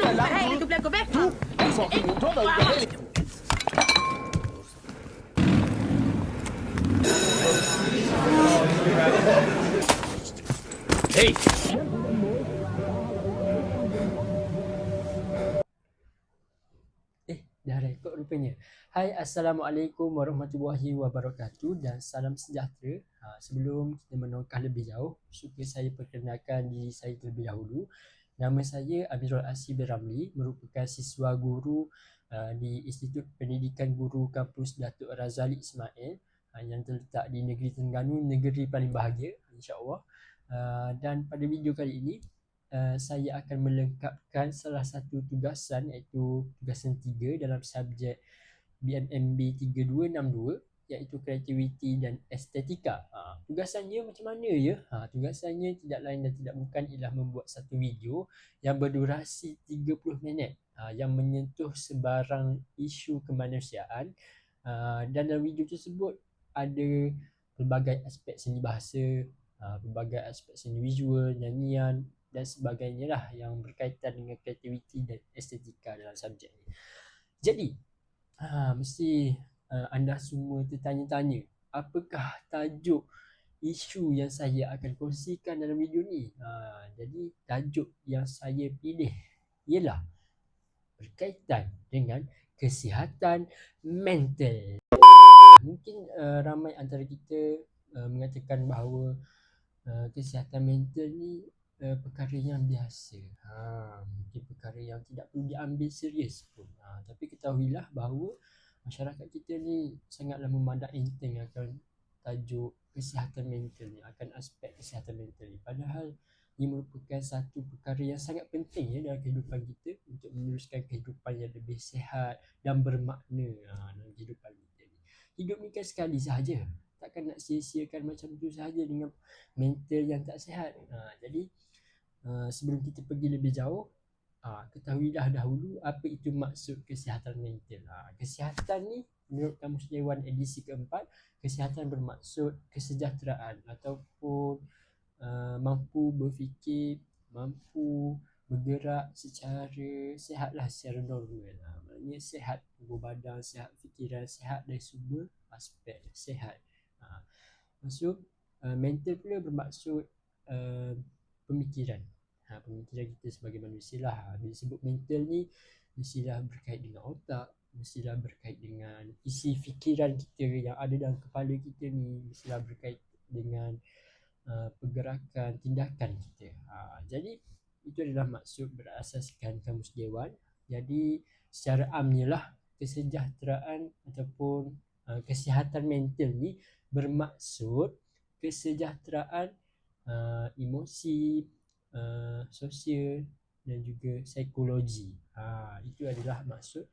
Hei, du blir gå vekk fra! Hei! Dah rekod rupanya. Hai, Assalamualaikum warahmatullahi wabarakatuh dan salam sejahtera. Sebelum kita menongkah lebih jauh, suka saya perkenalkan diri saya terlebih dahulu. Nama saya Amirul Asib Ramli, merupakan siswa guru di Institut Pendidikan Guru Kampus Datuk Razali Ismail yang terletak di Negeri Terengganu, negeri paling bahagia, insya-Allah. Dan pada video kali ini saya akan melengkapkan salah satu tugasan, iaitu tugasan 3 dalam subjek BMMB 3262, iaitu kreativiti dan estetika. Tugasannya macam mana ya? Tugasannya tidak lain dan tidak bukan ialah membuat satu video yang berdurasi 30 minit yang menyentuh sebarang isu kemanusiaan, dan dalam video tersebut ada pelbagai aspek seni bahasa, pelbagai aspek seni visual, nyanyian dan sebagainya lah yang berkaitan dengan kreativiti dan estetika dalam subjek ni. Jadi, mesti anda semua tertanya-tanya, apakah tajuk isu yang saya akan kongsikan dalam video ni? Jadi, tajuk yang saya pilih ialah berkaitan dengan kesihatan mental. Mungkin ramai antara kita mengatakan bahawa kesihatan mental ni perkara yang biasa, mungkin perkara yang tidak perlu diambil serius pun, tapi ketahuilah bahawa masyarakat kita ni sangatlah memandang enteng akan tajuk kesihatan mental ni, akan aspek kesihatan mental ni, padahal ia merupakan satu perkara yang sangat penting dalam kehidupan kita untuk meneruskan kehidupan yang lebih sihat dan bermakna dalam kehidupan kita ni. Hidup ni kan sekali sahaja, takkan nak sia-siakan macam tu sahaja dengan mental yang tak sihat. Jadi sebelum kita pergi lebih jauh, ketahuilah dahulu apa itu maksud kesihatan mental. Kesihatan ni menurut Kamus Dewan edisi keempat, kesihatan bermaksud kesejahteraan ataupun mampu berfikir, mampu bergerak secara sihatlah, secara normal. Maknanya sihat tubuh badan, sihat fikiran, sihat dari semua aspek sihat. Maksud mental pula bermaksud pemikiran. Pemikiran kita sebagai manusia lah. Bila sebut mental ni, mestilah berkait dengan otak, mestilah berkait dengan isi fikiran kita yang ada dalam kepala kita ni, mestilah berkait dengan pergerakan, tindakan kita. Jadi itu adalah maksud berasaskan Kamus Dewan. Jadi secara amnya lah, kesejahteraan ataupun kesihatan mental ni bermaksud kesejahteraan emosi, sosial dan juga psikologi. Itu adalah maksud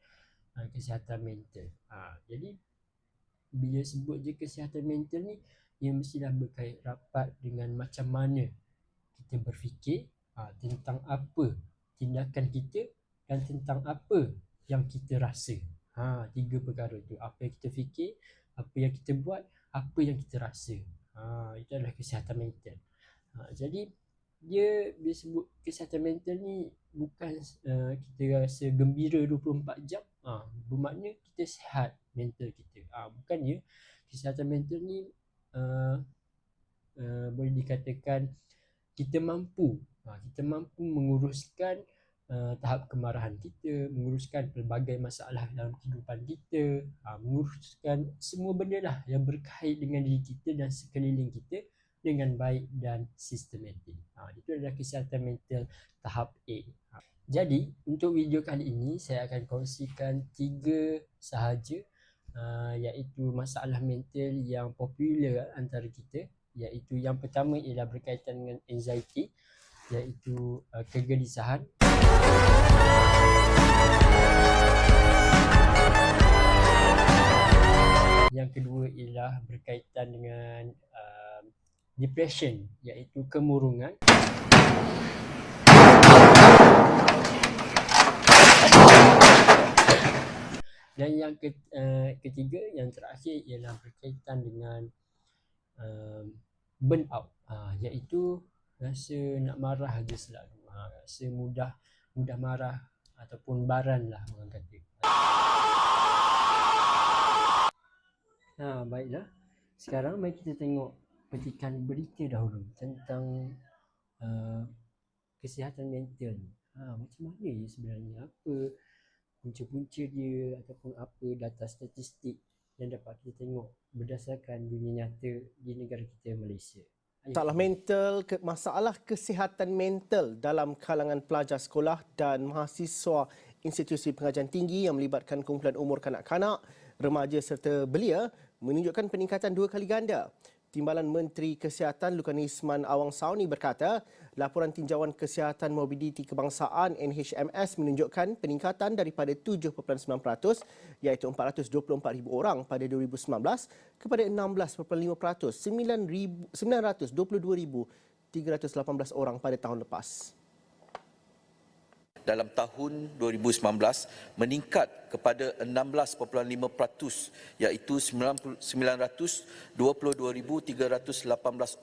kesihatan mental. Jadi bila sebut je kesihatan mental ni, ia mestilah berkait rapat dengan macam mana kita berfikir, tentang apa tindakan kita dan tentang apa yang kita rasa. Tiga perkara tu, apa yang kita fikir, apa yang kita buat, apa yang kita rasa. Itu adalah kesihatan mental. Jadi dia bila sebut kesihatan mental ni, bukan kita rasa gembira 24 jam, bermakna kita sihat mental kita. Bukannya kesihatan mental ni boleh dikatakan kita mampu menguruskan tahap kemarahan kita, menguruskan pelbagai masalah dalam kehidupan kita, menguruskan semua benda lah yang berkait dengan diri kita dan sekeliling kita dengan baik dan sistematik. Itu adalah kesihatan mental tahap A. Jadi untuk video kali ini saya akan kongsikan 3 sahaja, iaitu masalah mental yang popular antara kita. Iaitu yang pertama ialah berkaitan dengan anxiety, iaitu kegelisahan. Yang kedua ialah berkaitan dengan depression, iaitu kemurungan. Dan yang ketiga, yang terakhir ialah berkaitan dengan burnout, iaitu rasa nak marah je selalu, rasa mudah marah, ataupun baran lah orang kata. Baiklah. Sekarang mari kita tengok petikan berita dahulu tentang kesihatan mental ni. Macam mana dia sebenarnya? Apa punca-punca dia ataupun apa data statistik yang dapat kita tengok berdasarkan dunia nyata di negara kita Malaysia. Masalah kesihatan mental dalam kalangan pelajar sekolah dan mahasiswa institusi pengajian tinggi yang melibatkan kumpulan umur kanak-kanak, remaja serta belia menunjukkan peningkatan 2 kali ganda. Timbalan Menteri Kesihatan Lukan Isman Awang Sauni berkata, laporan tinjauan kesihatan morbiditi kebangsaan NHMS menunjukkan peningkatan daripada 7.9% iaitu 424,000 orang pada 2019 kepada 16.5% 922,318 orang pada tahun lepas. Dalam tahun 2019 meningkat kepada 16.5% iaitu 922,318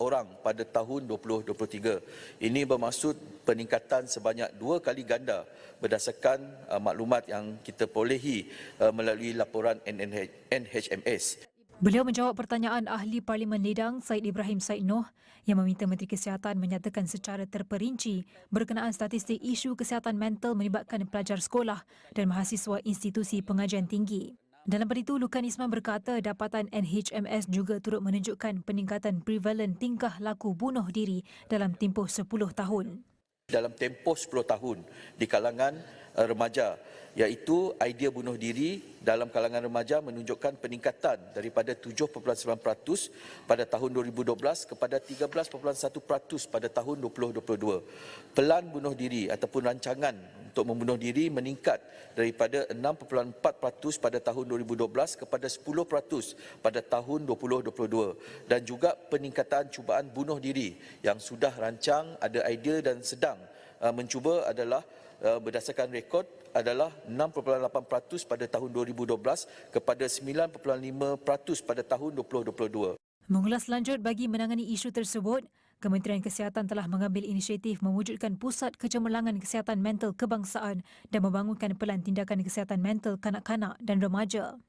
orang pada tahun 2023. Ini bermaksud peningkatan sebanyak 2 kali ganda berdasarkan maklumat yang kita perolehi melalui laporan NHMS. Beliau menjawab pertanyaan Ahli Parlimen Ledang Said Ibrahim Said Noh yang meminta Menteri Kesihatan menyatakan secara terperinci berkenaan statistik isu kesihatan mental melibatkan pelajar sekolah dan mahasiswa institusi pengajian tinggi. Dalam pada itu, Lukan Isman berkata dapatan NHMS juga turut menunjukkan peningkatan prevalen tingkah laku bunuh diri dalam tempoh 10 tahun. Dalam tempoh 10 tahun di kalangan remaja, iaitu idea bunuh diri dalam kalangan remaja menunjukkan peningkatan daripada 7.9% pada tahun 2012 kepada 13.1% pada tahun 2022. Pelan bunuh diri ataupun rancangan untuk membunuh diri meningkat daripada 6.4% pada tahun 2012 kepada 10% pada tahun 2022. Dan juga peningkatan cubaan bunuh diri yang sudah rancang, ada idea dan sedang mencuba adalah berdasarkan rekod adalah 6.8% pada tahun 2012 kepada 9.5% pada tahun 2022. Mengulas lanjut bagi menangani isu tersebut, Kementerian Kesihatan telah mengambil inisiatif mewujudkan Pusat Kecemerlangan Kesihatan Mental Kebangsaan dan membangunkan pelan tindakan kesihatan mental kanak-kanak dan remaja.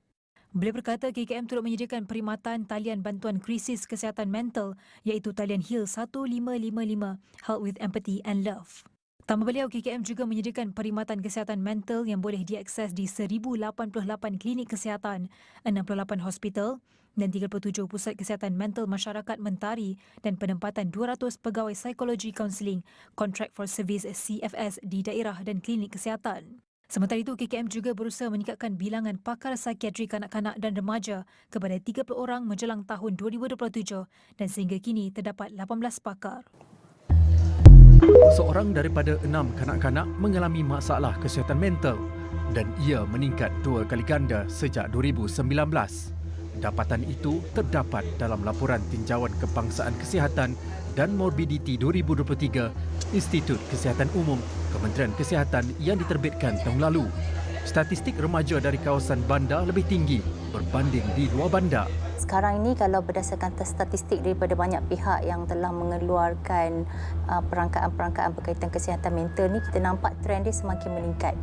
Beliau berkata KKM turut menyediakan perkhidmatan talian bantuan krisis kesihatan mental iaitu talian HEAL 1555 Help with Empathy and Love. Tambah beliau, KKM juga menyediakan perkhidmatan kesihatan mental yang boleh diakses di 1088 klinik kesihatan, 68 hospital dan 37 pusat kesihatan mental masyarakat mentari dan penempatan 200 pegawai psikologi kaunseling Contract for Service CFS di daerah dan klinik kesihatan. Sementara itu, KKM juga berusaha meningkatkan bilangan pakar psikiatri kanak-kanak dan remaja kepada 30 orang menjelang tahun 2027 dan sehingga kini terdapat 18 pakar. Seorang daripada 6 kanak-kanak mengalami masalah kesihatan mental dan ia meningkat 2 kali ganda sejak 2019. Dapatan itu terdapat dalam laporan tinjauan kebangsaan kesihatan dan morbiditi 2023 Institut Kesihatan Umum Kementerian Kesihatan yang diterbitkan tahun lalu. Statistik remaja dari kawasan bandar lebih tinggi berbanding di luar bandar. Sekarang ini kalau berdasarkan statistik daripada banyak pihak yang telah mengeluarkan perangkaan-perangkaan berkaitan kesihatan mental ni, kita nampak trend dia semakin meningkat.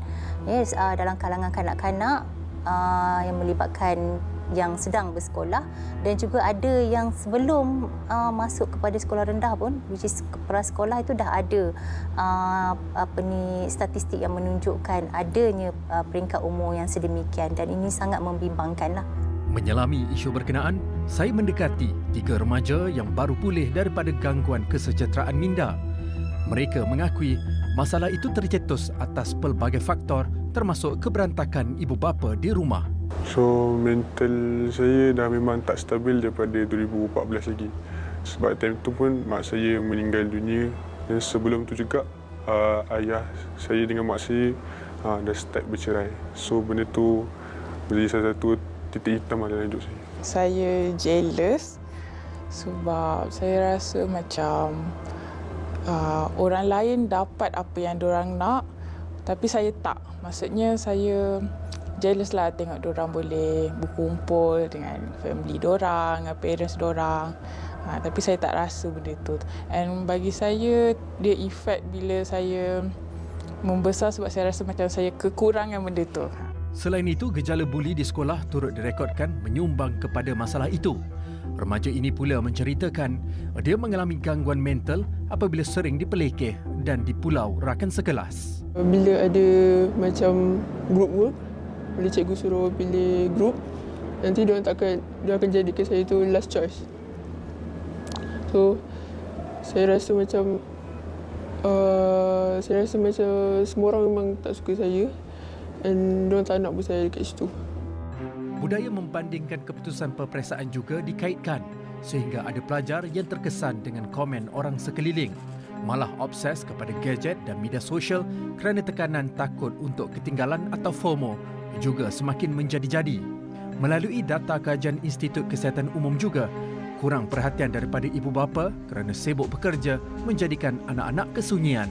Yes, dalam kalangan kanak-kanak yang melibatkan yang sedang bersekolah dan juga ada yang sebelum masuk kepada sekolah rendah pun, which is prasekolah, itu dah ada statistik yang menunjukkan adanya peringkat umur yang sedemikian dan ini sangat membimbangkanlah. Menyelami isu berkenaan, saya mendekati 3 remaja yang baru pulih daripada gangguan kesejahteraan minda. Mereka mengakui masalah itu tercetus atas pelbagai faktor termasuk keberantakan ibu bapa di rumah. So, mental saya dah memang tak stabil daripada 2014 lagi. Sebab time tu pun mak saya meninggal dunia dan sebelum tu juga ayah saya dengan mak saya dah start bercerai. So, benda tu menjadi salah satu titik hitam dalam hidup saya. Saya jealous sebab saya rasa macam orang lain dapat apa yang diorang nak tapi saya tak. Maksudnya saya jealous lah tengok diorang boleh berkumpul dengan family diorang, dengan parents diorang. Tapi saya tak rasa benda tu. And bagi saya, dia effect bila saya membesar sebab saya rasa macam saya kekurangan benda tu. Selain itu, gejala buli di sekolah turut direkodkan menyumbang kepada masalah itu. Remaja ini pula menceritakan dia mengalami gangguan mental apabila sering dipelekeh dan dipulau rakan sekelas. Bila ada macam group work, bila cikgu suruh pilih group, nanti dia akan jadikan saya tu last choice. So saya rasa macam semua orang memang tak suka saya dan diorang tak nak pun saya dekat situ. Budaya membandingkan keputusan peperiksaan juga dikaitkan sehingga ada pelajar yang terkesan dengan komen orang sekeliling, malah obses kepada gadget dan media sosial kerana tekanan takut untuk ketinggalan atau FOMO juga semakin menjadi-jadi. Melalui data kajian Institut Kesihatan Umum juga, kurang perhatian daripada ibu bapa kerana sibuk bekerja menjadikan anak-anak kesunyian.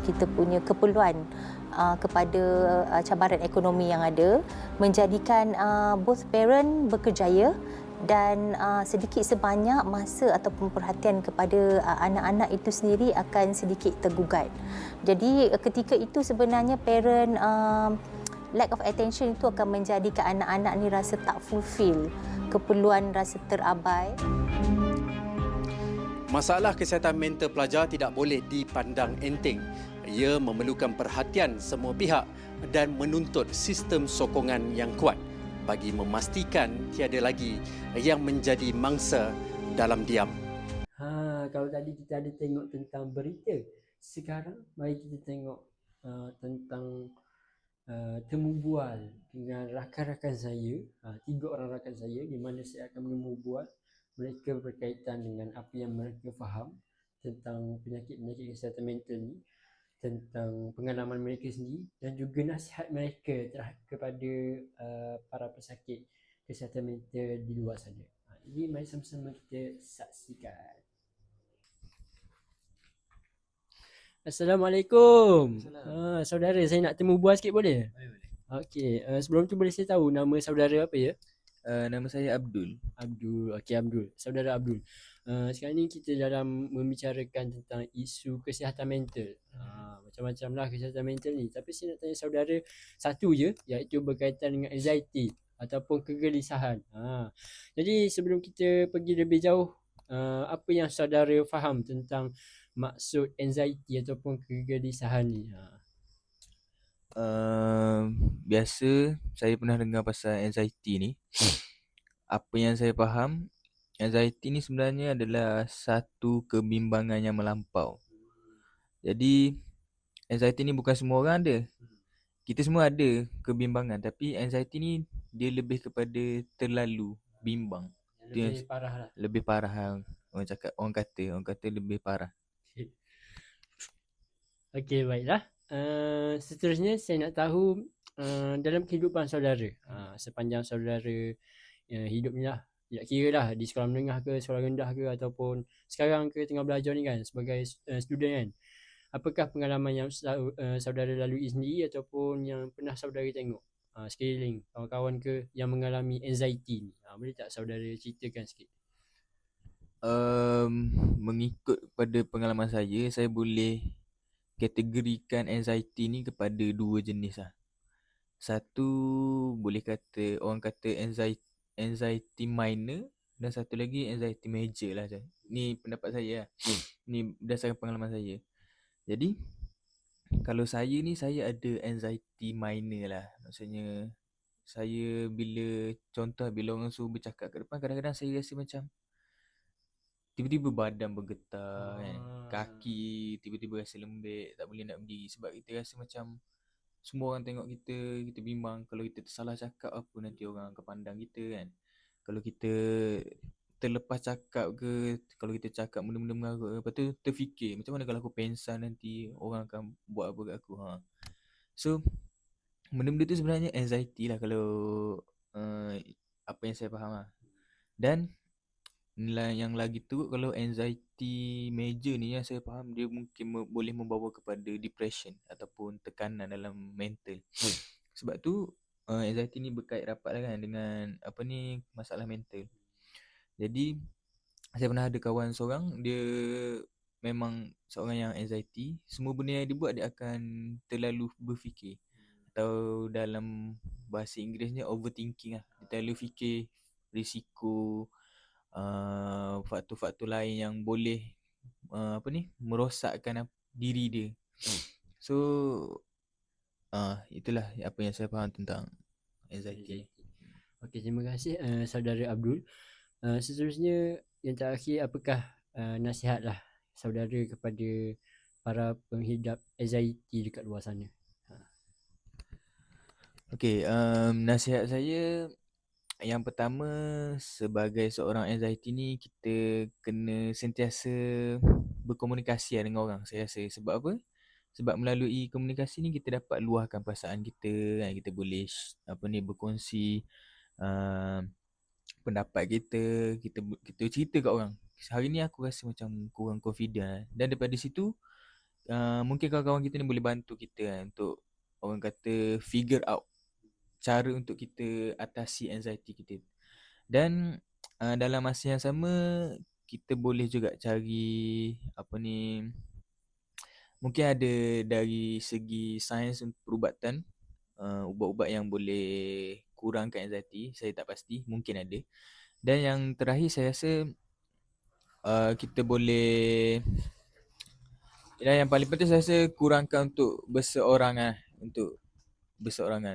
Kita punya keperluan kepada cabaran ekonomi yang ada menjadikan both parent berkerjaya dan sedikit sebanyak masa ataupun perhatian kepada anak-anak itu sendiri akan sedikit tergugat. Jadi ketika itu sebenarnya parent lack of attention itu akan menjadikan anak-anak ni rasa tak fulfill, keperluan rasa terabai. Masalah kesihatan mental pelajar tidak boleh dipandang enteng. Ia memerlukan perhatian semua pihak dan menuntut sistem sokongan yang kuat bagi memastikan tiada lagi yang menjadi mangsa dalam diam. Kalau tadi kita ada tengok tentang berita, sekarang mari kita tengok tentang temu bual dengan rakan-rakan saya, 3 orang rakan saya di mana saya akan menemu bual mereka berkaitan dengan apa yang mereka faham tentang penyakit-penyakit kesihatan mental ni, tentang pengalaman mereka sendiri dan juga nasihat mereka kepada para pesakit kesihatan mental di luar sana. Jadi mari sama-sama kita saksikan. Assalamualaikum. Saudara, saya nak temu bual sikit boleh? Boleh. Okey, sebelum tu boleh saya tahu nama saudara apa ya? Nama saya Abdul. Okey Abdul. Saudara Abdul. Sekarang ni kita dalam membicarakan tentang isu kesihatan mental. Macam-macam lah kesihatan mental ni. Tapi saya nak tanya saudara satu je, iaitu berkaitan dengan anxiety ataupun kegelisahan. Jadi sebelum kita pergi lebih jauh, apa yang saudara faham tentang maksud anxiety ataupun kegelisahan ni? Biasa saya pernah dengar pasal anxiety ni. Apa yang saya faham, anxiety ni sebenarnya adalah satu kebimbangan yang melampau. Jadi anxiety ni bukan semua orang ada. Kita semua ada kebimbangan, tapi anxiety ni dia lebih kepada terlalu bimbang. Lebih parah lah. Lebih parah orang kata lebih parah. Okey, baiklah. Seterusnya saya nak tahu dalam kehidupan saudara, sepanjang saudara hidup ni lah, tak kira lah di sekolah menengah ke, sekolah rendah ke, ataupun sekarang ke tengah belajar ni kan sebagai student kan, apakah pengalaman yang saudara lalui sendiri ataupun yang pernah saudara tengok sekeliling kawan-kawan ke yang mengalami anxiety ni? Boleh tak saudara ceritakan sikit? Mengikut pada pengalaman saya boleh kategorikan anxiety ni kepada 2 jenis lah. Satu boleh kata, orang kata anxiety minor dan satu lagi anxiety major lah. Ni pendapat saya lah. Ni berdasarkan pengalaman saya. Jadi kalau saya ni, saya ada anxiety minor lah. Maksudnya saya bila orang suruh bercakap kat depan, kadang-kadang saya rasa macam tiba-tiba badan bergetar kan. Kaki tiba-tiba rasa lembek, tak boleh nak berdiri sebab kita rasa macam semua orang tengok kita bimbang. Kalau kita tersalah cakap apa, nanti orang akan pandang kita kan. Kalau kita terlepas cakap ke, kalau kita cakap benda-benda mengarut, lepas tu terfikir macam mana kalau aku pensan nanti orang akan buat apa kat aku. So benda-benda tu sebenarnya anxiety lah kalau apa yang saya faham lah. Dan yang lagi teruk, kalau anxiety major ni yang saya faham, dia mungkin boleh membawa kepada depression ataupun tekanan dalam mental. Sebab tu anxiety ni berkait rapat lah kan dengan masalah mental. Jadi saya pernah ada kawan seorang, dia memang seorang yang anxiety, semua benda yang dia buat dia akan terlalu berfikir. Atau dalam bahasa Inggerisnya overthinking lah. Dia terlalu fikir risiko, faktor-faktor lain yang boleh merosakkan diri dia. So itulah apa yang saya faham tentang anxiety. Okey, terima kasih saudara Abdul. Seterusnya yang terakhir, apakah nasihatlah saudara kepada para penghidap anxiety dekat luar sana? Okey, nasihat saya yang pertama, sebagai seorang anxiety ni kita kena sentiasa berkomunikasi dengan orang. Saya rasa sebab apa? Sebab melalui komunikasi ni kita dapat luahkan perasaan kita kan? Kita boleh berkongsi pendapat kita cerita kat orang. Hari ni aku rasa macam kurang confident dan daripada situ mungkin kawan-kawan kita ni boleh bantu kita kan, untuk orang kata figure out cara untuk kita atasi anxiety kita. Dan dalam masa yang sama kita boleh juga cari mungkin ada dari segi sains perubatan, ubat-ubat yang boleh kurangkan anxiety. Saya tak pasti, mungkin ada. Dan yang terakhir saya rasa kita boleh, yang paling penting saya rasa kurangkan untuk berseorangan.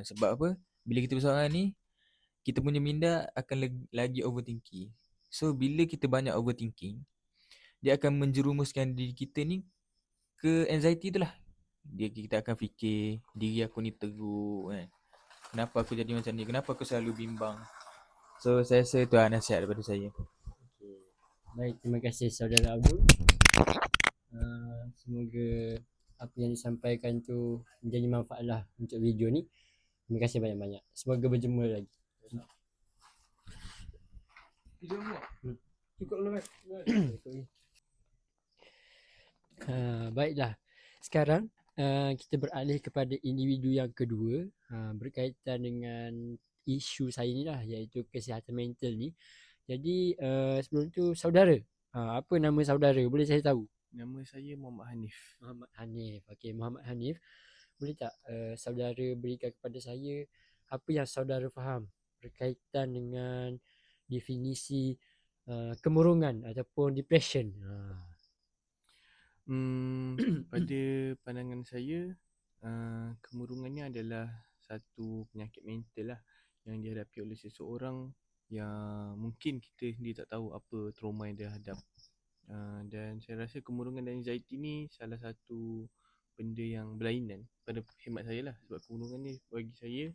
Sebab apa? Bila kita berseorangan ni, kita punya minda akan lagi overthinking. So bila kita banyak overthinking, dia akan menjerumuskan diri kita ni ke anxiety tu lah. Kita akan fikir diri aku ni teruk kan. Kenapa aku jadi macam ni? Kenapa aku selalu bimbang? So saya rasa itu nasihat daripada saya. Okay. Baik, terima kasih saudara Abdul. Semoga apa yang disampaikan tu menjadi manfaat lah untuk video ni. Terima kasih banyak-banyak. Semoga berjumpa lagi. Baiklah. Sekarang kita beralih kepada individu yang kedua, berkaitan dengan isu saya ni lah, iaitu kesihatan mental ni. Jadi sebelum tu saudara, apa nama saudara? Boleh saya tahu? Nama saya Muhammad Hanif. Muhammad Hanif. Okey, Muhammad Hanif. Boleh tak saudara berikan kepada saya apa yang saudara faham berkaitan dengan definisi kemurungan ataupun depression? Pada pandangan saya, kemurungan ni adalah satu penyakit mental lah yang dihadapi oleh seseorang yang mungkin kita sendiri tak tahu apa trauma yang dia hadap. Dan saya rasa kemurungan dan anxiety ni salah satu benda yang berlainan pada khidmat saya lah. Sebab kemurungan ni bagi saya,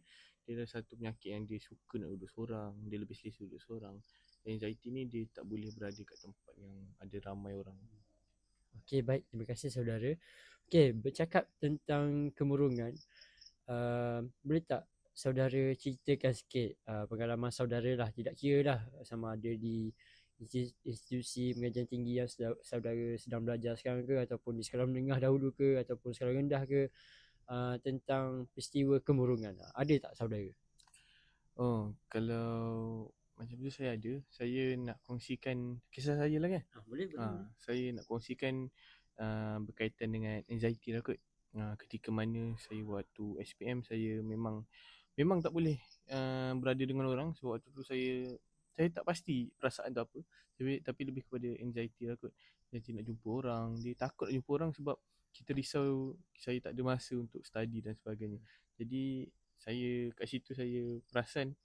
dia adalah satu penyakit yang dia suka nak duduk seorang, dia lebih selesa duduk seorang. Dan anxiety ni dia tak boleh berada kat tempat yang ada ramai orang. Okey, baik. Terima kasih saudara. Okey, bercakap tentang kemurungan, boleh tak saudara ceritakan sikit pengalaman saudara lah, tidak kira lah sama ada di institusi pengajian tinggi yang saudara sedang belajar sekarang ke, ataupun di sekolah menengah dahulu ke, ataupun sekolah rendah ke, tentang peristiwa kemurungan. Ada tak saudara? Kalau macam tu saya ada. Saya nak kongsikan kisah saya lah kan? Boleh. Saya nak kongsikan berkaitan dengan anxiety lah kot. Ketika mana saya waktu SPM, saya memang tak boleh berada dengan orang. Sebab waktu tu saya tak pasti perasaan tu apa, tapi lebih kepada anxiety lah kot. Anxiety nak jumpa orang, dia takut nak jumpa orang sebab kita risau saya tak ada masa untuk study dan sebagainya. Jadi saya kat situ saya perasan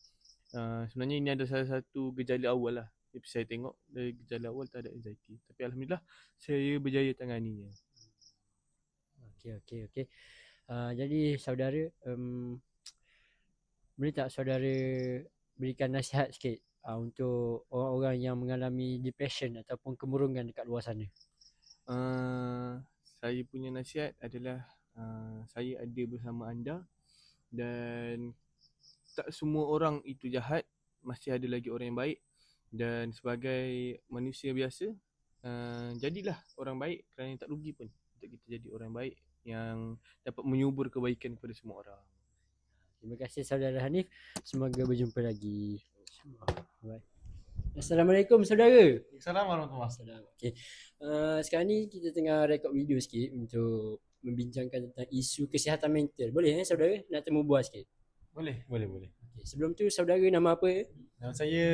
sebenarnya ini ada salah satu gejala awal lah. Tapi saya tengok dari gejala awal tak ada anxiety. Tapi alhamdulillah saya berjaya tanganinya. Okey. Jadi saudara, boleh tak saudara berikan nasihat sikit untuk orang-orang yang mengalami depression ataupun kemurungan dekat luar sana? Saya punya nasihat adalah saya ada bersama anda, dan tak semua orang itu jahat, masih ada lagi orang yang baik. Dan sebagai manusia biasa, jadilah orang baik, kerana tak rugi pun untuk kita jadi orang baik yang dapat menyubur kebaikan kepada semua orang. Terima kasih saudara Hanif. Semoga berjumpa lagi. Bye. Assalamualaikum saudara. Assalamualaikum warahmatullahi Assalamualaikum. Okey. Sekarang ni kita tengah rekod video sikit untuk membincangkan tentang isu kesihatan mental. Boleh saudara nak temu bual sikit? Boleh. Okey, sebelum tu saudara nama apa? Nama saya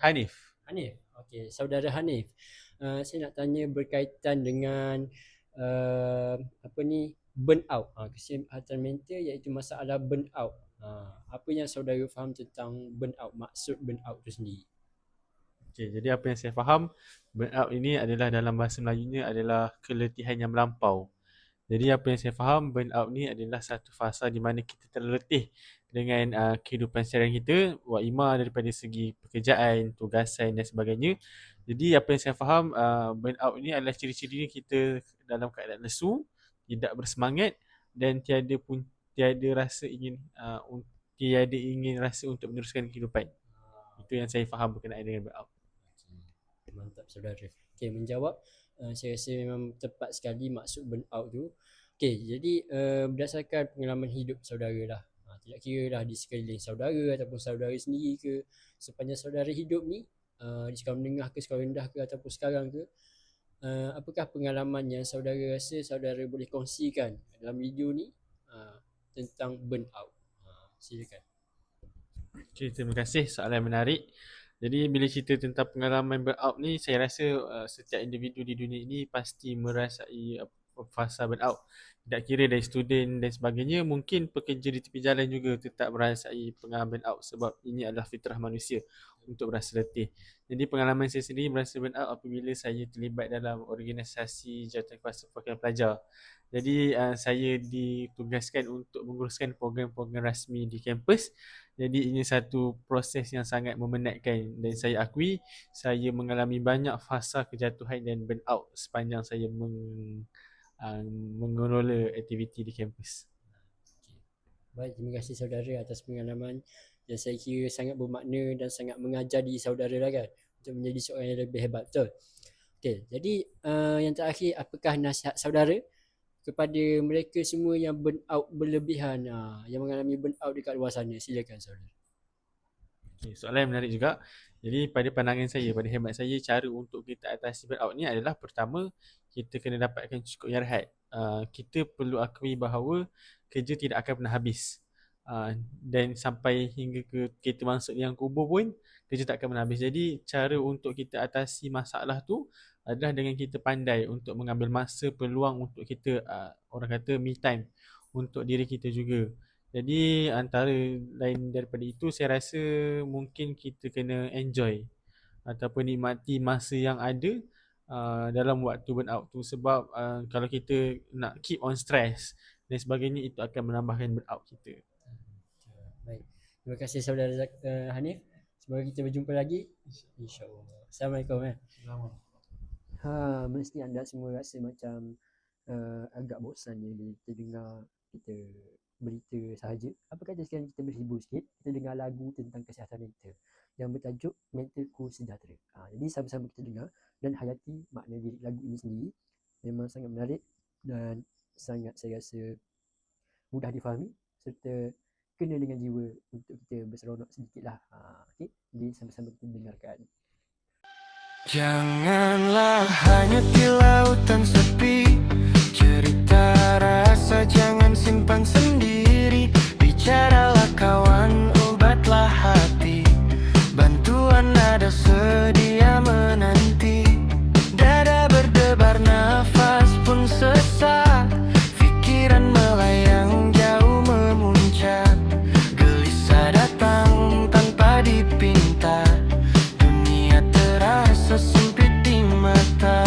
Hanif. Hanif. Okey, saudara Hanif. Saya nak tanya berkaitan dengan burnout. Kesihatan mental iaitu masalah burnout. Apa yang saudara faham tentang burnout, maksud burnout tu sendiri? Okey, jadi apa yang saya faham, burnout ini adalah dalam bahasa Melayunya adalah keletihan yang melampau. Jadi apa yang saya faham, burnout ni adalah satu fasa di mana kita terletih dengan kehidupan seharian kita, ima daripada segi pekerjaan, tugasan dan sebagainya. Jadi apa yang saya faham, burnout ni adalah ciri-ciri kita dalam keadaan lesu, tidak bersemangat dan tiada rasa ingin rasa untuk meneruskan kehidupan. Itu yang saya faham berkenaan dengan burnout. Mantap saudara. Okey, menjawab saya rasa memang tepat sekali maksud burnout tu. Okey, jadi berdasarkan pengalaman hidup saudara lah, tidak kira lah di sekeliling saudara ataupun saudara sendiri ke, sepanjang saudara hidup ni, di sekolah menengah ke, sekolah rendah ke ataupun sekarang ke, apakah pengalaman yang saudara rasa saudara boleh kongsikan dalam video ni tentang burnout? Silakan. Okay, terima kasih, soalan menarik. Jadi bila cerita tentang pengalaman burnout ni, saya rasa setiap individu di dunia ini pasti merasai fasa burnout. Tak kira dari student dan sebagainya, mungkin pekerja di tepi jalan juga tetap merasai pengalaman burnout sebab ini adalah fitrah manusia untuk berasa letih. Jadi pengalaman saya sendiri merasa burnout apabila saya terlibat dalam organisasi jawatankuasa perwakilan pelajar. Jadi saya ditugaskan untuk menguruskan program-program rasmi di kampus. Jadi ini satu proses yang sangat memenatkan dan saya akui saya mengalami banyak fasa kejatuhan dan burnout sepanjang saya mengelola aktiviti di kampus. Baik, terima kasih saudara atas pengalaman yang saya kira sangat bermakna dan sangat mengajar diri saudara lah kan, untuk menjadi seorang yang lebih hebat, betul? Okey, jadi yang terakhir, apakah nasihat saudara kepada mereka semua yang burnout berlebihan, yang mengalami burnout dekat luar sana? Silakan saudara. Okay, soalan yang menarik juga. Jadi pada pandangan saya, pada hemat saya, cara untuk kita atasi burnout ni adalah pertama, kita kena dapatkan cukup rehat. Kita perlu akui bahawa kerja tidak akan pernah habis. Dan sampai hingga ke kita masuk liang kubur pun kerja tak akan pernah habis. Jadi cara untuk kita atasi masalah tu adalah dengan kita pandai untuk mengambil masa peluang untuk kita orang kata me time untuk diri kita juga. Jadi antara lain daripada itu, saya rasa mungkin kita kena enjoy ataupun nikmati masa yang ada dalam waktu burnout tu, sebab kalau kita nak keep on stress dan sebagainya, itu akan menambahkan burnout kita. Baik, terima kasih saudara Hanif. Semoga kita berjumpa lagi, insya-Allah. Assalamualaikum. Mesti anda semua rasa macam agak bosan bila kita dengar kita berita sahaja. Apa kata sekarang kita berhibur sikit, kita dengar lagu tentang kesihatan mental yang bertajuk Mentalku Sejahtera. Jadi sama-sama kita dengar dan hayati makna lirik lagu ini sendiri. Memang sangat menarik dan sangat, saya rasa, mudah difahami serta kena dengan jiwa untuk kita berseronok sedikitlah. Okey, jadi sama-sama kita dengarkan. Janganlah hanya di lautan sepi, cerita rasa jangan simpan sendiri. Bicaralah kawan, obatlah hati, bantuan ada sedia menanti. Dada berdebar, nafas pun sesak, pikiran melayang jauh memuncak. Gelisah datang tanpa dipinta, dunia terasa sempit di mata.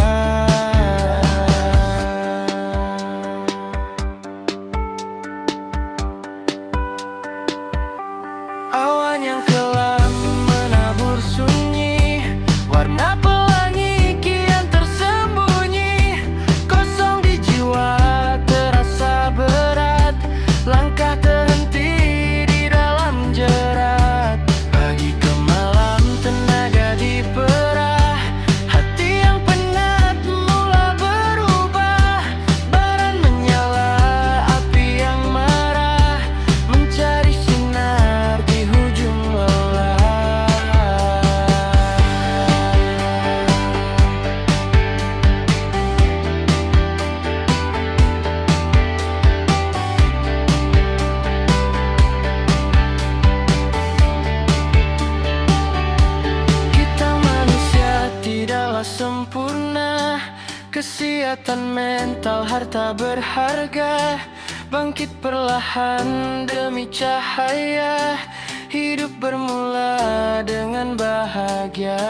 kesehatan mental harta berharga. Bangkit perlahan demi cahaya, hidup bermula dengan bahagia.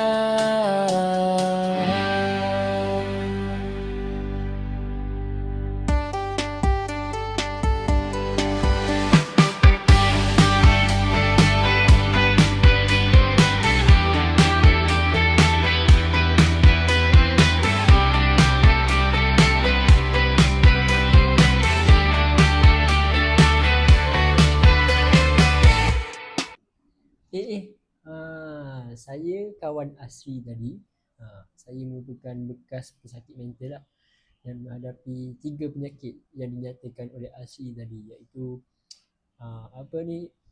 Saya kawan Asri tadi. Saya merupakan bekas pesakit mental lah, dan menghadapi 3 penyakit yang dinyatakan oleh Asri tadi, iaitu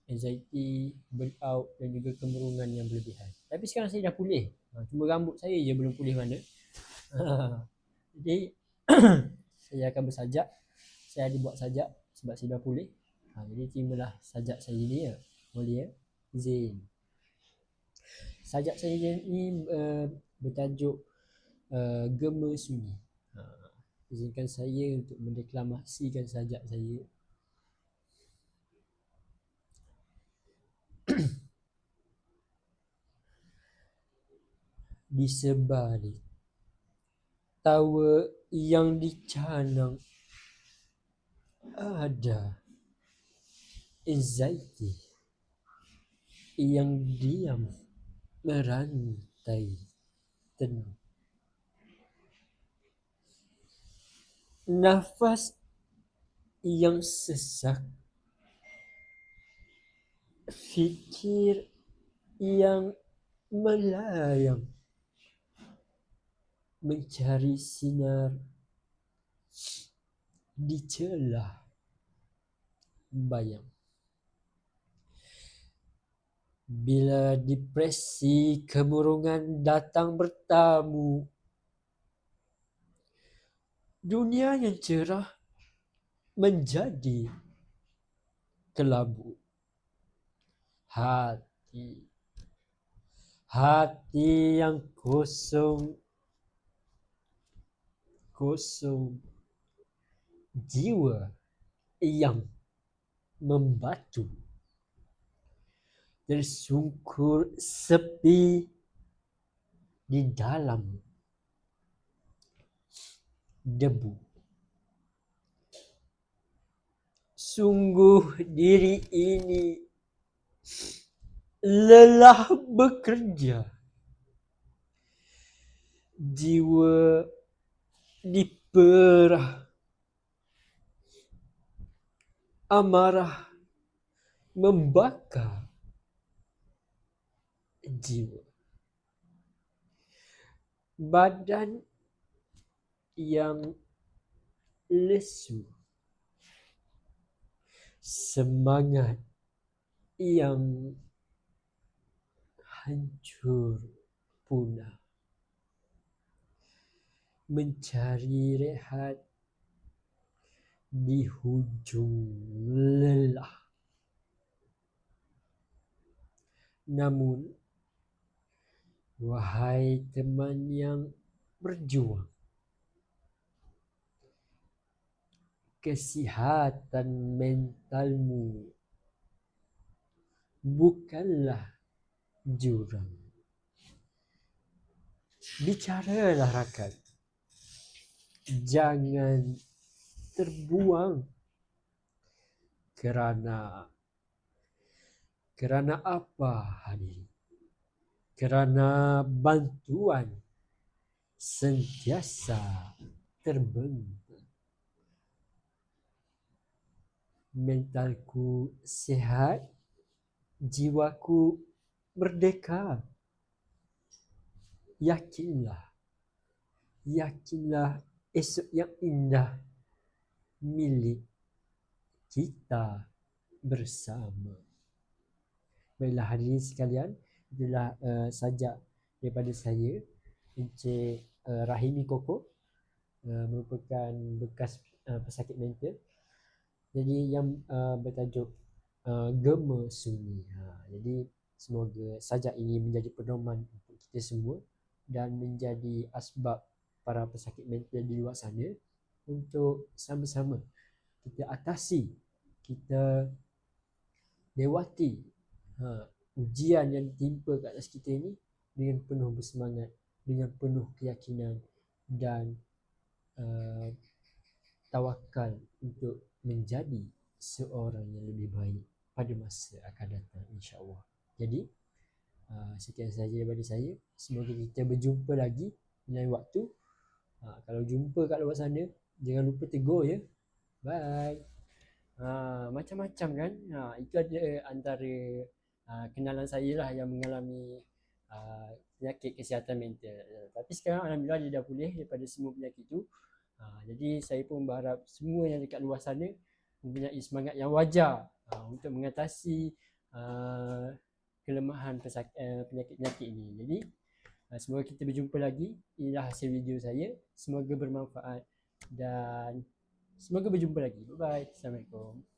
anxiety, burnout dan juga kemurungan yang berlebihan. Tapi sekarang saya dah pulih. Cuma rambut saya je belum pulih mana. Jadi saya akan bersajak. Saya ada buat sajak sebab saya dah pulih. Jadi terimalah sajak saya ni ya. Boleh ya? Izin. Sajak saya ni bertajuk Gema Sunyi. Izinkan saya untuk mendeklamasikan sajak saya. Di sebalik tawa yang dicanang ada anxiety yang diam merantai tenang. Nafas yang sesak, fikir yang melayang, mencari sinar di celah bayang. Bila depresi kemurungan datang bertamu, dunia yang cerah menjadi kelabu. Hati yang kosong, jiwa yang membatu, tersungkur sepi di dalam debu. Sungguh diri ini lelah bekerja, jiwa diperah, amarah membakar jiwa. Badan yang lesu, semangat yang hancur punah. Mencari rehat di hujung lelah. Namun, wahai teman yang berjuang, kesihatan mentalmu bukanlah jurang. Bicaralah rakan, jangan terbuang. Kerana apa hadirin? Kerana bantuan sentiasa terbentang. Mentalku sihat, jiwaku merdeka. Yakinlah esok yang indah milik kita bersama. Baiklah hadirin sekalian, itulah sajak daripada saya, Encik Rahimi Koko, merupakan bekas pesakit mental. Jadi yang bertajuk Gema Sunyi. Jadi semoga sajak ini menjadi pedoman untuk kita semua dan menjadi asbab para pesakit mental di luar sana untuk sama-sama kita atasi, kita lewati ujian yang timpa kat atas kita ni dengan penuh bersemangat, dengan penuh keyakinan dan tawakal untuk menjadi seorang yang lebih baik pada masa akan datang, insya-Allah. Jadi sekian saja daripada saya. Semoga kita berjumpa lagi di lain waktu. Kalau jumpa kat luar sana, jangan lupa tegur ya. Bye. Macam-macam kan. Itu ada antara kenalan saya lah yang mengalami penyakit kesihatan mental. Tapi sekarang alhamdulillah dia dah pulih daripada semua penyakit tu. Jadi saya pun berharap semua yang dekat luar sana mempunyai semangat yang wajar untuk mengatasi kelemahan penyakit-penyakit ini. Jadi semoga kita berjumpa lagi. Inilah hasil video saya. Semoga bermanfaat dan semoga berjumpa lagi. Bye bye. Assalamualaikum.